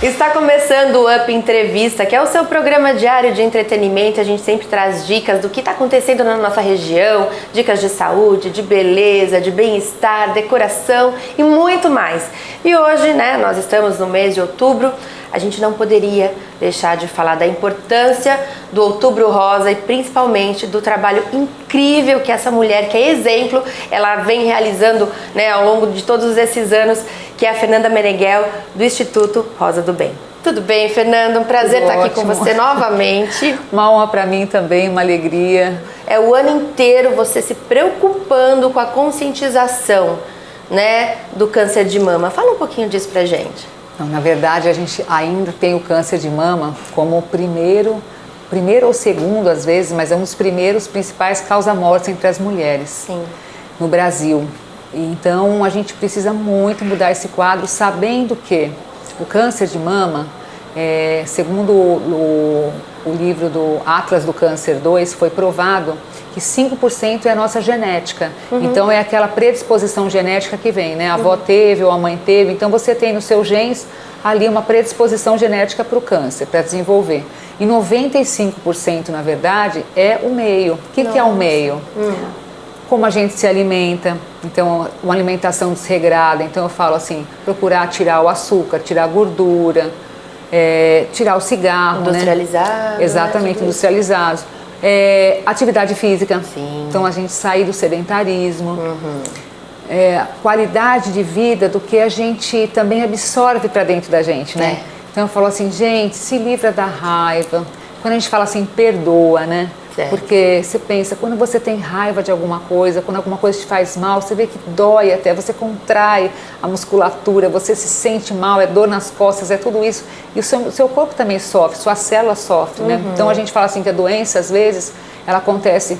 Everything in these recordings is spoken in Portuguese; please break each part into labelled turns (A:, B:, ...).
A: Está começando o Up Entrevista, que é o seu programa diário de entretenimento. A gente sempre traz dicas do que está acontecendo na nossa região, dicas de saúde, de beleza, de bem-estar, decoração e muito mais. E hoje, né, nós estamos no mês de outubro, a gente não poderia deixar de falar da importância do Outubro Rosa e principalmente do trabalho incrível que essa mulher, que é exemplo, ela vem realizando, né, ao longo de todos esses anos, que é a Fernanda Meneghel, do Instituto Rosa do Bem. Tudo bem, Fernanda? Um prazer estar aqui com você novamente.
B: Uma honra para mim também, uma alegria.
A: É o ano inteiro você se preocupando com a conscientização, né, do câncer de mama. Fala um pouquinho disso pra gente.
B: Não, na verdade, a gente ainda tem o câncer de mama como o primeiro ou segundo, às vezes, mas é um dos primeiros principais causa-mortes entre as mulheres.
A: Sim.
B: No Brasil. Então, a gente precisa muito mudar esse quadro, sabendo que o câncer de mama, segundo o livro do Atlas do Câncer 2, foi provado que 5% é a nossa genética. Então, é aquela predisposição genética que vem, né? A avó teve ou a mãe teve. Então, você tem nos seus genes ali uma predisposição genética para o câncer, para desenvolver. E 95%, na verdade, é o meio. O que é o meio? Como a gente se alimenta, então uma alimentação desregrada, então eu falo assim, procurar tirar o açúcar, tirar a gordura, tirar o cigarro,
A: industrializado,
B: né? Exatamente,
A: né?
B: Industrializados. Atividade física,
A: sim.
B: Então a gente sair do sedentarismo, qualidade de vida do que a gente também absorve para dentro da gente, né? Então eu falo assim, gente, se livra da raiva, quando a gente fala assim, perdoa, né?
A: Certo.
B: Porque você pensa, quando você tem raiva de alguma coisa, quando alguma coisa te faz mal, você vê que dói até, você contrai a musculatura, você se sente mal, é dor nas costas, é tudo isso. E o seu corpo também sofre, sua célula sofre, né? Então a gente fala assim que a doença, às vezes, ela acontece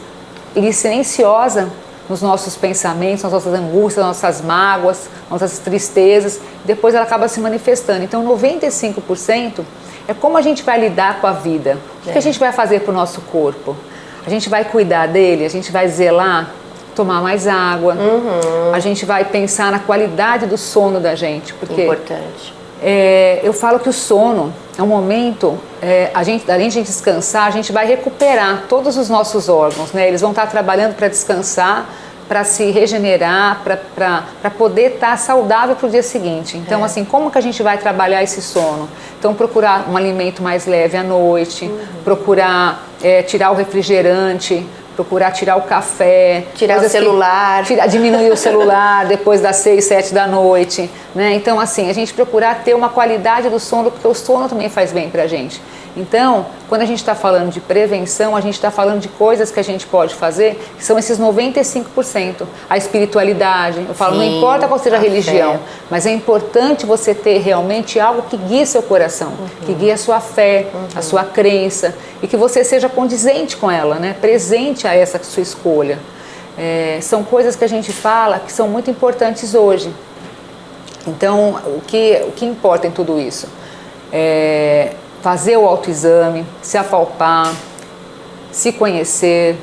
B: silenciosa nos nossos pensamentos, nas nossas angústias, nas nossas mágoas, nas nossas tristezas, depois ela acaba se manifestando. Então 95% é como a gente vai lidar com a vida. O que a gente vai fazer para o nosso corpo? A gente vai cuidar dele, a gente vai zelar, tomar mais água, a gente vai pensar na qualidade do sono da gente. Porque
A: importante.
B: Eu falo que o sono é um momento, além de a gente descansar, a gente vai recuperar todos os nossos órgãos, né? Eles vão estar trabalhando para descansar, para se regenerar, para poder estar saudável para o dia seguinte. Então, assim, como que a gente vai trabalhar esse sono? Então, procurar um alimento mais leve à noite, procurar tirar o refrigerante, procurar tirar o café.
A: Tirar o celular.
B: Diminuir o celular depois das 6, 7 da noite, né? Então, assim, a gente procurar ter uma qualidade do sono, porque o sono também faz bem pra gente. Então, quando a gente está falando de prevenção, a gente está falando de coisas que a gente pode fazer, que são esses 95%. A espiritualidade, eu falo, sim, não importa qual seja a religião, mas é importante você ter realmente algo que guie seu coração, que guie a sua fé, a sua crença, e que você seja condizente com ela, né? Presente a essa sua escolha. São coisas que a gente fala que são muito importantes hoje. Então, o que importa em tudo isso? Fazer o autoexame, se apalpar, se conhecer,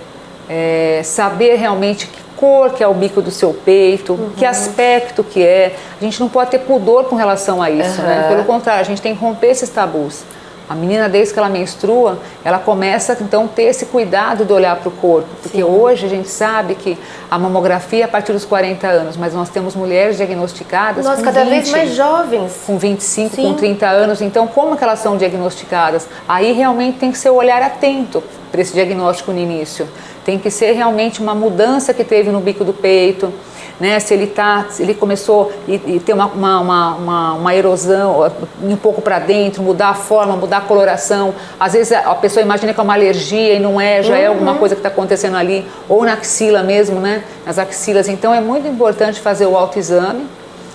B: saber realmente que cor que é o bico do seu peito, que aspecto que é. A gente não pode ter pudor com relação a isso, né? Pelo contrário, a gente tem que romper esses tabus. A menina, desde que ela menstrua, ela começa então a ter esse cuidado de olhar para o corpo, porque hoje a gente sabe que a mamografia é a partir dos 40 anos, mas nós temos mulheres diagnosticadas com
A: cada
B: 20,
A: vez mais jovens,
B: com 25,
A: sim,
B: com 30 anos, então como que elas são diagnosticadas? Aí realmente tem que ser o olhar atento para esse diagnóstico no início, tem que ser realmente uma mudança que teve no bico do peito, né? Se ele começou e ter uma erosão um pouco para dentro, mudar a forma, mudar a coloração. Às vezes a pessoa imagina que é uma alergia e não é, já é alguma coisa que está acontecendo ali, ou na axila mesmo, né? Nas axilas. Então é muito importante fazer o autoexame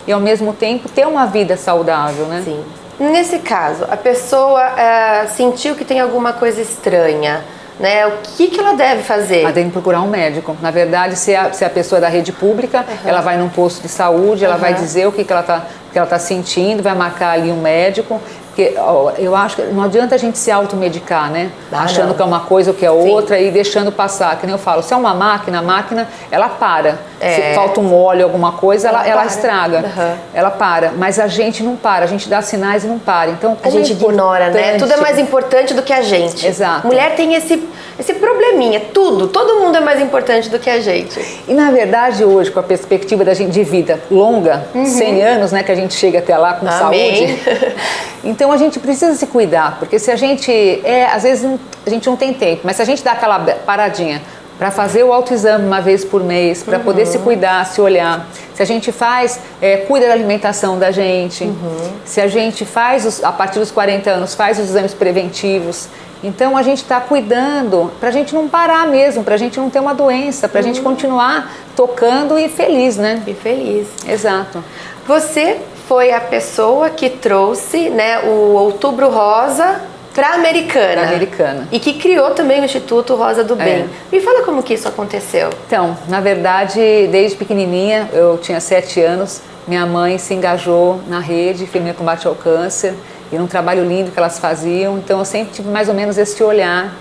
B: e ao mesmo tempo ter uma vida saudável, né?
A: Sim. Nesse caso, a pessoa sentiu que tem alguma coisa estranha, né? O que ela deve fazer?
B: Ela tem que procurar um médico. Na verdade, se a pessoa é da rede pública, ela vai num posto de saúde, ela vai dizer o que ela tá sentindo, vai marcar ali um médico, porque eu acho que não adianta a gente se automedicar, né? Achando
A: não.
B: que é uma coisa ou que é outra e deixando passar. Que nem eu falo, se é uma máquina, a máquina, ela para. Se falta um óleo, alguma coisa, ela estraga. Ela para. Mas a gente não para, a gente dá sinais e não para. Então,
A: a gente ignora, né? Tudo é mais importante do que a gente.
B: Exato.
A: Mulher tem esse probleminha, todo mundo é mais importante do que a gente.
B: E na verdade hoje, com a perspectiva da gente de vida longa, 100 anos, né, que a gente chega até lá com
A: Amém.
B: saúde, então a gente precisa se cuidar, porque se a gente, às vezes a gente não tem tempo, mas se a gente dá aquela paradinha para fazer o autoexame uma vez por mês, para poder se cuidar, se olhar, se a gente faz, cuida da alimentação da gente, se a gente faz, a partir dos 40 anos, faz os exames preventivos, então a gente está cuidando para a gente não parar mesmo, para a gente não ter uma doença, para a gente continuar tocando e feliz, né?
A: E feliz.
B: Exato.
A: Você foi a pessoa que trouxe, né, o Outubro Rosa para a Americana. E que criou também o Instituto Rosa do Bem. Me fala como que isso aconteceu.
B: Então, na verdade, desde pequenininha, eu tinha 7 anos, minha mãe se engajou na rede Feminina Combate ao Câncer e num trabalho lindo que elas faziam. Então, eu sempre tive mais ou menos esse olhar.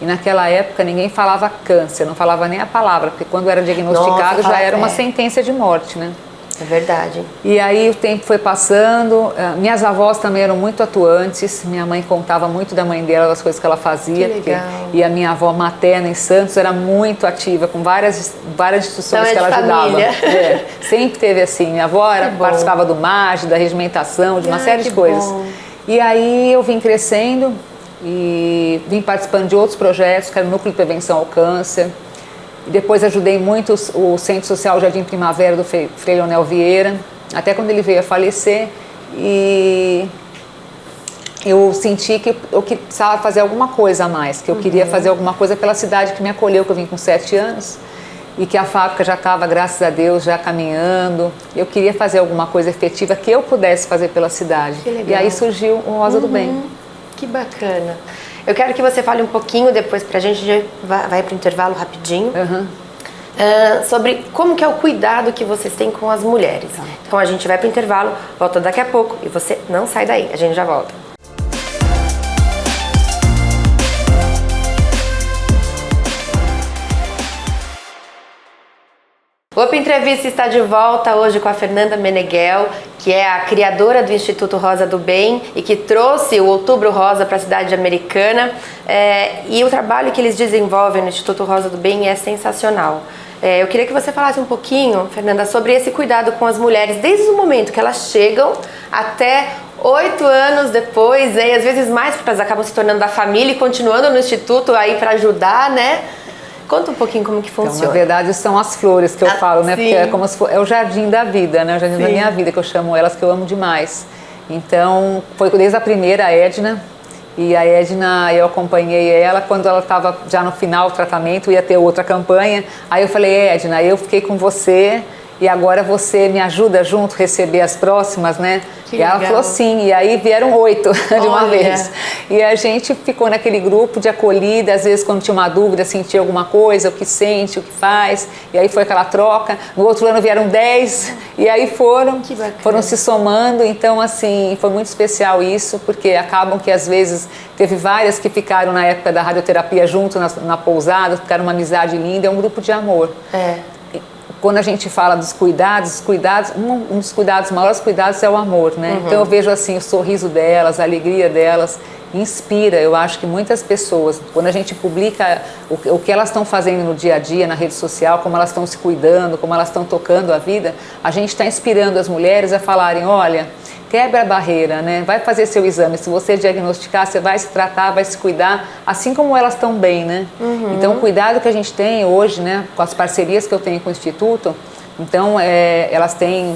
B: E naquela época, ninguém falava câncer, não falava nem a palavra, porque quando era diagnosticado já era uma sentença de morte, né?
A: É verdade.
B: E aí o tempo foi passando, minhas avós também eram muito atuantes, minha mãe contava muito da mãe dela, das coisas que ela fazia.
A: Que legal.
B: E a minha avó materna em Santos era muito ativa, com várias instituições
A: então,
B: que ela ajudava. Sempre teve assim, minha avó participava do MAGE, da regimentação, de uma série de coisas.
A: Bom.
B: E aí eu vim crescendo e vim participando de outros projetos, que era o Núcleo de Prevenção ao Câncer. E depois ajudei muito o Centro Social Jardim Primavera do Frei Leonel Vieira, até quando ele veio a falecer. E eu senti que eu precisava fazer alguma coisa a mais, que eu queria fazer alguma coisa pela cidade que me acolheu, que eu vim com 7 anos. E que a fábrica já estava, graças a Deus, já caminhando. Eu queria fazer alguma coisa efetiva que eu pudesse fazer pela cidade.
A: Que legal.
B: E aí surgiu o Rosa do Bem.
A: Que bacana. Eu quero que você fale um pouquinho depois pra gente, vai pro intervalo rapidinho, sobre como que é o cuidado que vocês têm com as mulheres. Então a gente vai pro intervalo, volta daqui a pouco e você não sai daí, a gente já volta. O Up Entrevista está de volta hoje com a Fernanda Meneghel, que é a criadora do Instituto Rosa do Bem e que trouxe o Outubro Rosa para a cidade americana. E o trabalho que eles desenvolvem no Instituto Rosa do Bem é sensacional. Eu queria que você falasse um pouquinho, Fernanda, sobre esse cuidado com as mulheres, desde o momento que elas chegam até 8 anos depois, e às vezes mais, porque elas acabam se tornando da família e continuando no Instituto aí para ajudar, né? Conta um pouquinho como que funciona.
B: Então, na verdade, são as flores que eu falo, né? Porque é como se é o jardim da vida, né? O jardim da minha vida, que eu chamo elas, que eu amo demais. Então, foi desde a primeira, a Edna. E a Edna, eu acompanhei ela quando ela estava já no final do tratamento, ia ter outra campanha. Aí eu falei, Edna, eu fiquei com você e agora você me ajuda junto a receber as próximas, né?
A: Que
B: e ela
A: legal.
B: falou sim, e aí vieram 8 de uma vez. E a gente ficou naquele grupo de acolhida, às vezes quando tinha uma dúvida, sentia alguma coisa, o que sente, o que faz, e aí foi aquela troca. No outro ano vieram 10, e aí foram se somando, então assim, foi muito especial isso, porque acabam que às vezes teve várias que ficaram na época da radioterapia junto na pousada, ficaram uma amizade linda, é um grupo de amor. Quando a gente fala dos cuidados, um dos cuidados, maiores cuidados é o amor, né? Então eu vejo assim, o sorriso delas, a alegria delas, inspira. Eu acho que muitas pessoas, quando a gente publica o que elas estão fazendo no dia a dia, na rede social, como elas estão se cuidando, como elas estão tocando a vida, a gente está inspirando as mulheres a falarem, olha, quebra a barreira, né? Vai fazer seu exame. Se você diagnosticar, você vai se tratar, vai se cuidar, assim como elas estão bem, né? Então, o cuidado que a gente tem hoje, né, com as parcerias que eu tenho com o Instituto, então, elas têm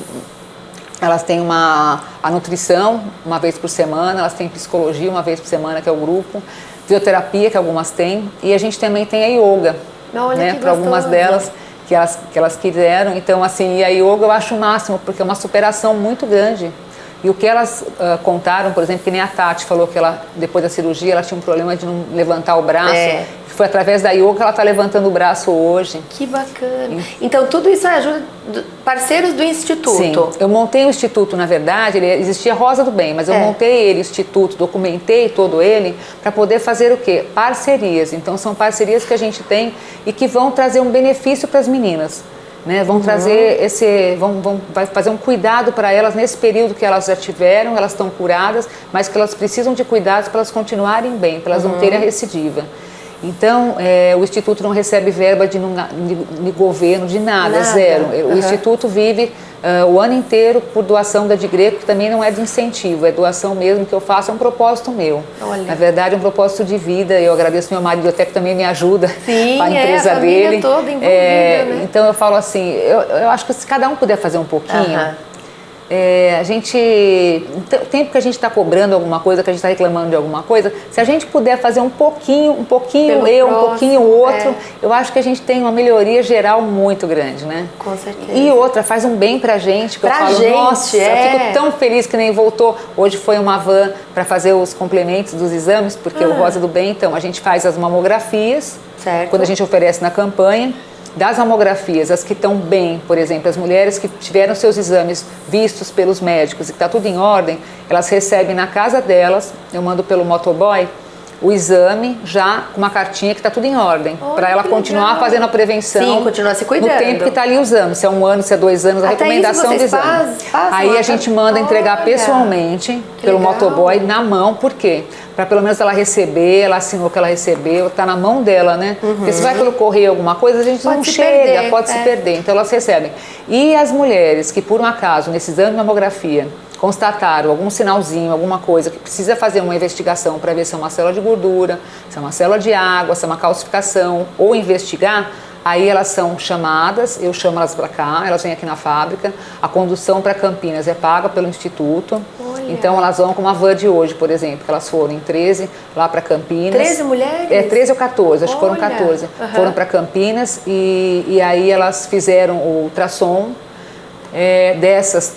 B: a nutrição uma vez por semana, elas têm psicologia uma vez por semana, que é o grupo, fisioterapia, que algumas têm, e a gente também tem a yoga, né, para algumas delas. Que elas quiseram. Então, assim, e a yoga eu acho o máximo, porque é uma superação muito grande. E o que elas contaram, por exemplo, que nem a Tati falou que ela, depois da cirurgia, ela tinha um problema de não levantar o braço, foi através da yoga que ela está levantando o braço hoje.
A: Que bacana. Então tudo isso é ajuda parceiros do Instituto.
B: Sim, eu montei o Instituto, na verdade, ele existia Rosa do Bem, mas eu montei ele, o Instituto, documentei todo ele para poder fazer o quê? Parcerias. Então são parcerias que a gente tem e que vão trazer um benefício para as meninas. Né, vão trazer vai fazer um cuidado para elas nesse período que elas já tiveram, elas estão curadas, mas que elas precisam de cuidados para elas continuarem bem, para elas não terem a recidiva. Então, o Instituto não recebe verba de governo, de nada, zero. O Instituto vive o ano inteiro por doação da Digreco, que também não é de incentivo, é doação mesmo que eu faço, é um propósito meu.
A: Olha.
B: Na verdade, é um propósito de vida. Eu agradeço meu marido até que também me ajuda.
A: Sim,
B: a empresa
A: a família
B: dele.
A: toda envolvida, né?
B: Então eu falo assim, eu acho que se cada um puder fazer um pouquinho, a gente, o tempo que a gente está cobrando alguma coisa, que a gente está reclamando de alguma coisa, se a gente puder fazer um pouquinho
A: Pelo
B: um
A: próximo,
B: pouquinho o outro, eu acho que a gente tem uma melhoria geral muito grande, né?
A: Com certeza.
B: E outra, faz um bem pra gente, que
A: pra
B: eu falo,
A: gente,
B: nossa, eu fico tão feliz que nem voltou. Hoje foi uma van para fazer os complementos dos exames, porque o Rosa do Bem, então, a gente faz as mamografias, quando a gente oferece na campanha. Das mamografias, as que estão bem, por exemplo, as mulheres que tiveram seus exames vistos pelos médicos e que está tudo em ordem, elas recebem na casa delas, eu mando pelo motoboy, o exame já com uma cartinha que está tudo em ordem, para ela continuar fazendo a prevenção.
A: Sim, continuar se cuidando.
B: No tempo que está ali usando, se é 1 ano, se é 2 anos, a
A: até
B: recomendação do exame. Aí a gente manda entregar pessoalmente pelo motoboy na mão, por quê? Para pelo menos ela receber, ela assinou que ela recebeu, está na mão dela, né? Porque se vai pelo correio alguma coisa, a gente não chega, pode se perder. Então elas recebem. E as mulheres que por um acaso, nesse exame de mamografia, constataram algum sinalzinho, alguma coisa que precisa fazer uma investigação para ver se é uma célula de gordura, se é uma célula de água, se é uma calcificação, ou investigar, aí elas são chamadas, eu chamo elas para cá, elas vêm aqui na fábrica, a condução para Campinas é paga pelo Instituto. Olha. Então elas vão com uma van de hoje, por exemplo, que elas foram em 13 lá para Campinas.
A: 13 mulheres?
B: 13 ou 14, acho que foram 14. Foram para Campinas e aí elas fizeram o ultrassom. Dessas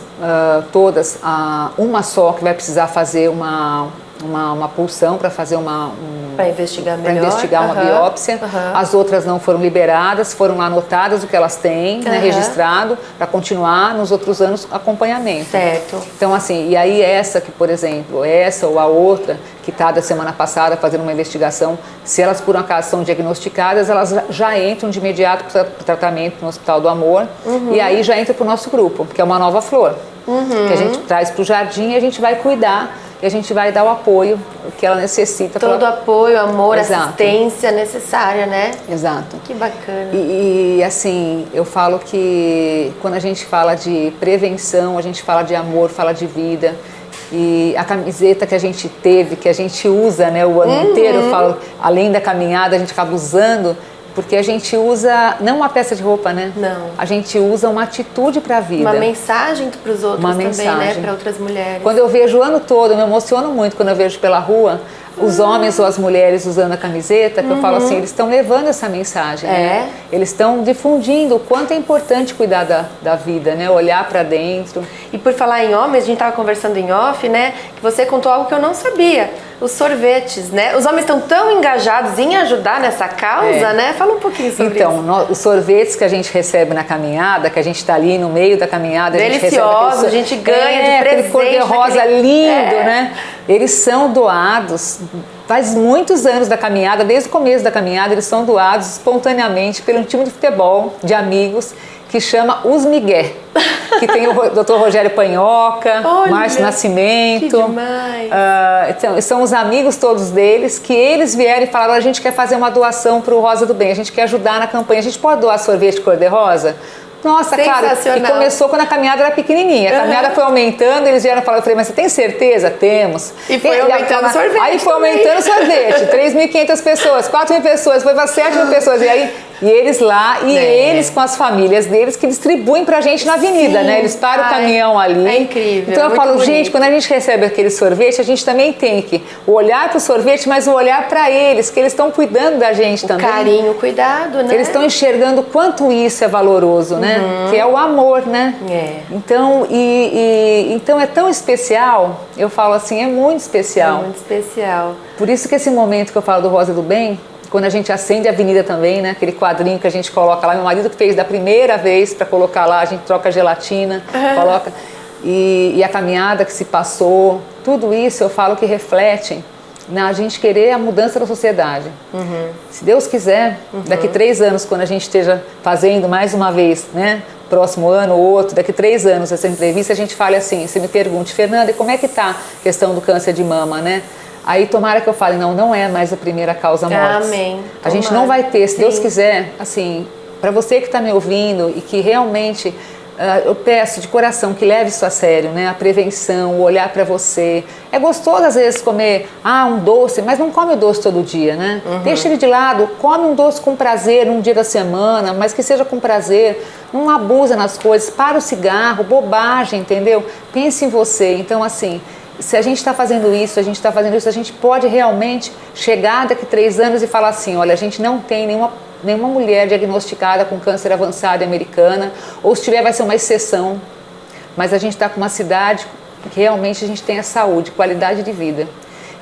B: todas, uma só que vai precisar fazer uma pulsão para fazer
A: para investigar melhor.
B: Para investigar uma biópsia. As outras não foram liberadas, foram lá anotadas o que elas têm, né, registrado, para continuar nos outros anos acompanhamento.
A: Certo.
B: Então, assim, e aí essa que, por exemplo, essa ou a outra, que está da semana passada fazendo uma investigação, se elas por um acaso são diagnosticadas, elas já entram de imediato para o tratamento no Hospital do Amor, e aí já entra para o nosso grupo, que é uma nova flor, que a gente traz para o jardim e a gente vai cuidar. E a gente vai dar o apoio que ela necessita.
A: Todo o apoio, amor, assistência necessária, né?
B: Exato.
A: Que bacana.
B: E assim, eu falo que quando a gente fala de prevenção, a gente fala de amor, fala de vida. E a camiseta que a gente teve, que a gente usa, né, o ano inteiro, eu falo, além da caminhada, a gente acaba usando. Porque a gente usa, não uma peça de roupa, né?
A: Não.
B: A gente usa uma atitude para a vida.
A: Uma mensagem para os outros também, né? Para outras mulheres.
B: Quando eu vejo o ano todo, eu me emociono muito quando eu vejo pela rua os homens ou as mulheres usando a camiseta, que eu falo assim, eles estão levando essa mensagem, né? Eles estão difundindo o quanto é importante cuidar da vida, né? Olhar para dentro.
A: E por falar em homens, a gente estava conversando em off, né? Que você contou algo que eu não sabia. Os sorvetes, né? Os homens estão tão engajados em ajudar nessa causa, né? Fala um pouquinho sobre isso.
B: Então, os sorvetes que a gente recebe na caminhada, que a gente está ali no meio da caminhada,
A: deliciosos, a gente ganha de presente.
B: Aquele cor-de-rosa lindo, né? Eles são doados. Faz muitos anos da caminhada, desde o começo da caminhada, eles são doados espontaneamente pelo time de futebol, de amigos, que chama Os Miguel, que tem o Dr. Rogério Panhoca, Márcio Nascimento.
A: Que demais.
B: Então, são os amigos todos deles, que eles vieram e falaram, a gente quer fazer uma doação para o Rosa do Bem, a gente quer ajudar na campanha, a gente pode doar sorvete cor-de-rosa? Nossa, cara, e começou quando a caminhada era pequenininha. A caminhada foi aumentando, eles vieram falar, eu falei, mas você tem certeza? Temos.
A: E foi aumentando o sorvete.
B: Aí foi aumentando o sorvete. 3.500 pessoas, 4.000 pessoas, foi para 7.000 pessoas. E aí, eles lá, eles com as famílias deles, que distribuem pra gente na avenida, né? Eles param o caminhão ali.
A: É incrível.
B: Então eu falo,
A: bonito.
B: gente, quando a gente recebe aquele sorvete, a gente também tem que olhar pro sorvete, mas olhar para eles, que eles estão cuidando da gente também.
A: Carinho, cuidado, né?
B: Eles estão enxergando quanto isso é valoroso, né? Que é o amor, né? Então, então é tão especial, eu falo assim, é muito especial.
A: É muito especial.
B: Por isso que esse momento que eu falo do Rosa do Bem, Quando a gente acende a avenida também, né? Aquele quadrinho que a gente coloca lá, meu marido que fez da primeira vez para colocar lá, a gente troca gelatina, coloca. E a caminhada que se passou, tudo isso eu falo que reflete na gente querer a mudança da sociedade. Se Deus quiser, daqui 3 anos, quando a gente esteja fazendo mais uma vez, né? Próximo ano ou outro, daqui 3 anos essa entrevista, a gente fale assim, você me pergunte, Fernanda, e como é que está a questão do câncer de mama, né? Aí tomara que eu fale, não é mais a primeira causa morte.
A: Amém.
B: A gente não vai ter, se
A: Sim.
B: Deus quiser, assim, para você que está me ouvindo e que realmente eu peço de coração que leve isso a sério, né? A prevenção, o olhar para você. É gostoso às vezes comer um doce, mas não come o doce todo dia, né? Deixa ele de lado, come um doce com prazer um dia da semana, mas que seja com prazer. Não abusa nas coisas, para o cigarro, bobagem, entendeu? Pense em você. Então, assim, se a gente está fazendo isso, a gente pode realmente chegar daqui 3 anos e falar assim, olha, a gente não tem nenhuma mulher diagnosticada com câncer avançado americana, ou se tiver vai ser uma exceção, mas a gente está com uma cidade que realmente a gente tem a saúde, qualidade de vida.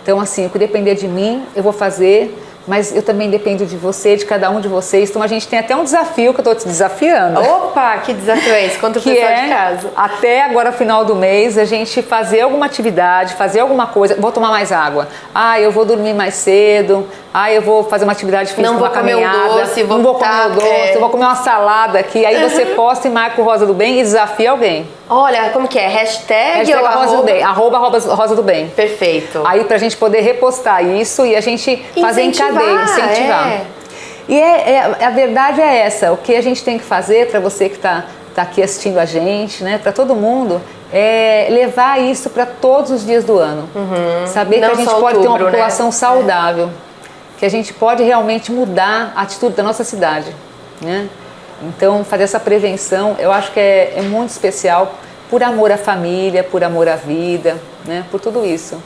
B: Então, assim, o que depender de mim, eu vou fazer, mas eu também dependo de você, de cada um de vocês. Então a gente tem até um desafio que eu estou te desafiando.
A: Opa, que desafio é esse? Contra o pessoal de casa.
B: Até agora, final do mês, a gente fazer alguma atividade, fazer alguma coisa. Vou tomar mais água. Eu vou dormir mais cedo. Eu vou fazer uma atividade física,
A: não vou
B: uma caminhada.
A: Comer um doce,
B: não vou comer o doce, eu vou comer uma salada aqui. Aí você posta e marca o Rosa do Bem e desafia alguém.
A: Olha, como que é? Hashtag ou
B: Rosa do Bem, @Rosa do Bem.
A: Perfeito.
B: Aí pra gente poder repostar isso e a gente fazer em cadeia, incentivar. E a verdade é essa, o que a gente tem que fazer para você que tá aqui assistindo a gente, né, para todo mundo, é levar isso para todos os dias do ano. Saber que a gente pode ter uma população saudável, que a gente pode realmente mudar a atitude da nossa cidade, né? Então, fazer essa prevenção, eu acho que é muito especial, por amor à família, por amor à vida, né? Por tudo isso.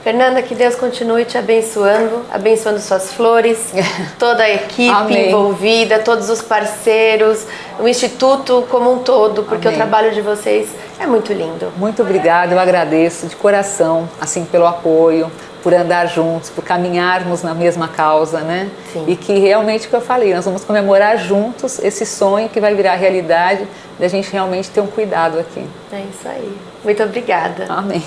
A: Fernanda, que Deus continue te abençoando, abençoando suas flores, toda a equipe envolvida, todos os parceiros, o Instituto como um todo, porque o trabalho de vocês é muito lindo.
B: Muito obrigada, eu agradeço de coração, assim, pelo apoio, por andar juntos, por caminharmos na mesma causa, né?
A: Sim.
B: E que realmente, o que eu falei, nós vamos comemorar juntos esse sonho que vai virar realidade, da gente realmente ter um cuidado aqui.
A: É isso aí. Muito obrigada.
B: Amém.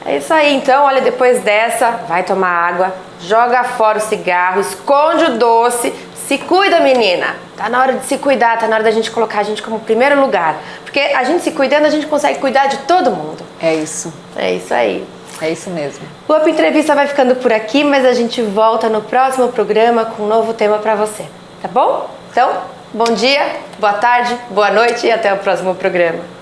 A: É isso aí, então, olha, depois dessa, vai tomar água, joga fora o cigarro, esconde o doce, se cuida, menina. Tá na hora de se cuidar, tá na hora da gente colocar a gente como primeiro lugar. Porque a gente se cuidando, a gente consegue cuidar de todo mundo.
B: É isso.
A: É isso aí.
B: É isso mesmo.
A: O Up Entrevista vai ficando por aqui, mas a gente volta no próximo programa com um novo tema pra você, tá bom? Então, bom dia, boa tarde, boa noite e até o próximo programa.